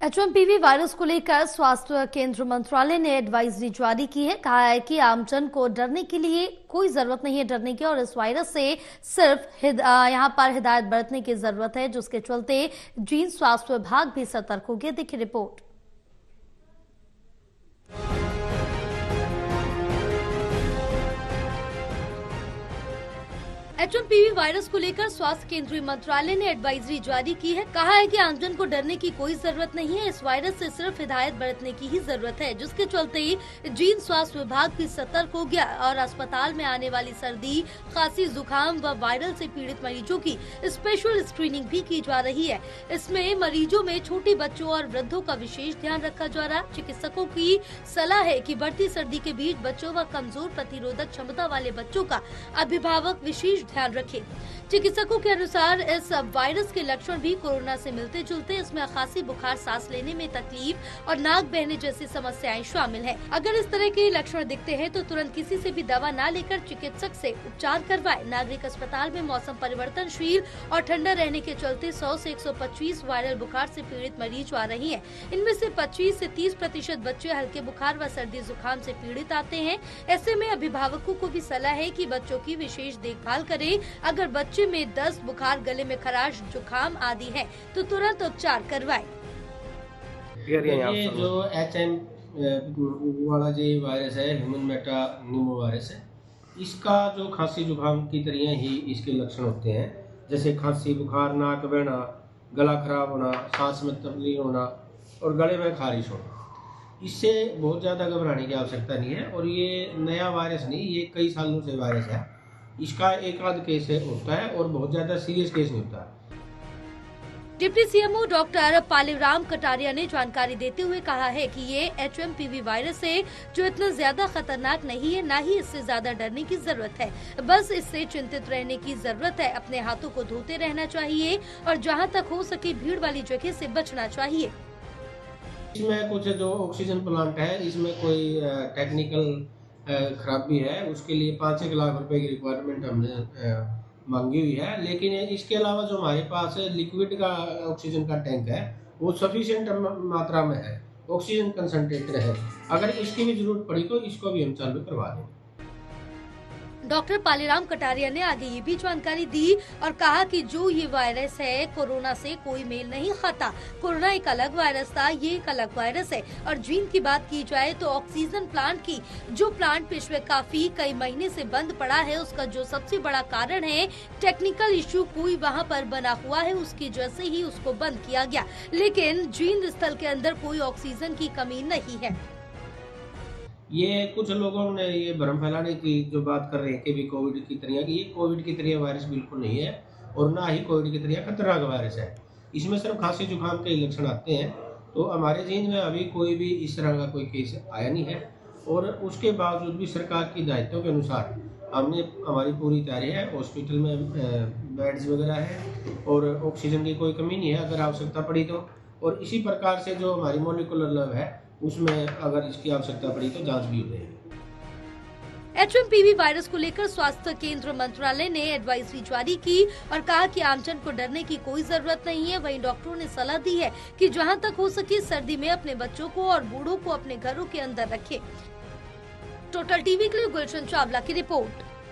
HMPV virus को लेकर स्वास्थ्य केंद्र मंत्रालय ने एडवाइजरी जारी की है। कहा है कि आमजन को डरने के लिए कोई जरूरत नहीं है डरने की, और इस वायरस से सिर्फ यहां पर हिदायत बरतने की जरूरत है, जिसके चलते जीन स्वास्थ्य विभाग भी सतर्क हो गया। देखिए रिपोर्ट। एचएमपीवी वायरस को लेकर स्वास्थ्य केंद्रीय मंत्रालय ने एडवाइजरी जारी की है। कहा है कि आमजन को डरने की कोई जरूरत नहीं है, इस वायरस से सिर्फ हिदायत बरतने की ही जरूरत है, जिसके चलते जीन स्वास्थ्य विभाग भी सतर्क हो गया और अस्पताल में आने वाली सर्दी, खांसी, जुकाम व वायरल से पीड़ित मरीजों की स्पेशल स्क्रीनिंग भी की जा रही है। इसमें मरीजों में छोटे बच्चों और वृद्धों का विशेष ध्यान रखा जा रहा है। चिकित्सकों की सलाह है कि बढ़ती सर्दी के बीच बच्चों व कमजोर प्रतिरोधक क्षमता वाले बच्चों का अभिभावक विशेष ध्यान रखें। चिकित्सकों के अनुसार इस वायरस के लक्षण भी कोरोना से मिलते जुलते, इसमें खांसी, बुखार, सांस लेने में तकलीफ और नाक बहने जैसी समस्याएं शामिल हैं। अगर इस तरह के लक्षण दिखते हैं तो तुरंत किसी से भी दवा न लेकर चिकित्सक से उपचार करवाएं। नागरिक अस्पताल में मौसम परिवर्तनशील और ठंडा रहने के चलते 100 से 125 वायरल बुखार से पीड़ित मरीज आ रही हैं। इनमें से 25 से 30% बच्चे हल्के बुखार व सर्दी जुकाम से पीड़ित आते हैं। ऐसे में अभिभावकों को भी सलाह है कि बच्चों की विशेष देखभाल करें। अगर बच्चे में दस्त, बुखार, गले में खराश, जुकाम आदि है तो तुरंत उपचार करवाएं। ये जो HM वाला जो वायरस है, ह्यूमन मेटा न्यूमो वायरस है, इसका जो खांसी जुकाम की तरह ही इसके लक्षण होते हैं, जैसे खांसी, बुखार, नाक बहना, गला खराब होना, सांस में तकलीफ होना और गले में खारिश होना। इससे बहुत ज़्यादा घबराने की आवश्यकता नहीं है और ये नया वायरस नहीं, ये कई सालों से वायरस है। इसका एक आध केस होता है और बहुत ज्यादा सीरियस केस नहीं होता। डिप्टी सीएमओ डॉक्टर पालीराम कटारिया ने जानकारी देते हुए कहा है कि ये एचएमपीवी वायरस है जो इतना ज्यादा खतरनाक नहीं है, ना ही इससे ज्यादा डरने की जरूरत है। बस इससे चिंतित रहने की जरूरत है। अपने हाथों को धोते रहना चाहिए और जहां तक हो सके भीड़ वाली जगह से बचना चाहिए। इसमें कुछ जो ऑक्सीजन प्लांट है, इसमें कोई टेक्निकल खराबी है, उसके लिए 5-1 लाख रुपए की रिक्वायरमेंट हमने मांगी हुई है। लेकिन इसके अलावा जो हमारे पास लिक्विड का ऑक्सीजन का टैंक है वो सफिशिएंट मात्रा में है, ऑक्सीजन कंसंट्रेटर है। अगर इसकी भी जरूरत पड़ी तो इसको भी हम चालू करवा देंगे। डॉक्टर पालीराम कटारिया ने आगे ये भी जानकारी दी और कहा कि जो ये वायरस है कोरोना से कोई मेल नहीं खाता। कोरोना एक अलग वायरस था, ये एक अलग वायरस है। और जीन की बात की जाए तो ऑक्सीजन प्लांट की, जो प्लांट पिछले कई महीने से बंद पड़ा है, उसका जो सबसे बड़ा कारण है टेक्निकल इश्यू कोई वहाँ पर बना हुआ है, उसकी वजह से ही उसको बंद किया गया। लेकिन जीन स्थल के अंदर कोई ऑक्सीजन की कमी नहीं है। ये कुछ लोगों ने ये भ्रम फैलाने की जो बात कर रहे हैं कि भी कोविड की तरह, कि ये कोविड की तरह वायरस बिल्कुल नहीं है और ना ही कोविड की तरह खतरनाक वायरस है। इसमें सिर्फ खांसी जुकाम के लक्षण आते हैं। तो हमारे जीन में अभी कोई भी इस तरह का कोई केस आया नहीं है और उसके बावजूद भी सरकार की हिदायतों के अनुसार हमने हमारी पूरी तैयारी है। हॉस्पिटल में बेड्स वगैरह है और ऑक्सीजन की कोई कमी नहीं है अगर आवश्यकता पड़ी तो। और इसी प्रकार से जो हमारी मॉलिक्यूलर लैब है उसमें अगर इसकी आवश्यकता पड़ी तो जांच भी हो जाएगी। एचएमपीवी वायरस को लेकर स्वास्थ्य केंद्र मंत्रालय ने एडवाइजरी जारी की और कहा कि आमजन को डरने की कोई जरूरत नहीं है। वहीं डॉक्टरों ने सलाह दी है कि जहां तक हो सके सर्दी में अपने बच्चों को और बूढ़ों को अपने घरों के अंदर रखें। टोटल टीवी के लिए गुलशन चावला की रिपोर्ट।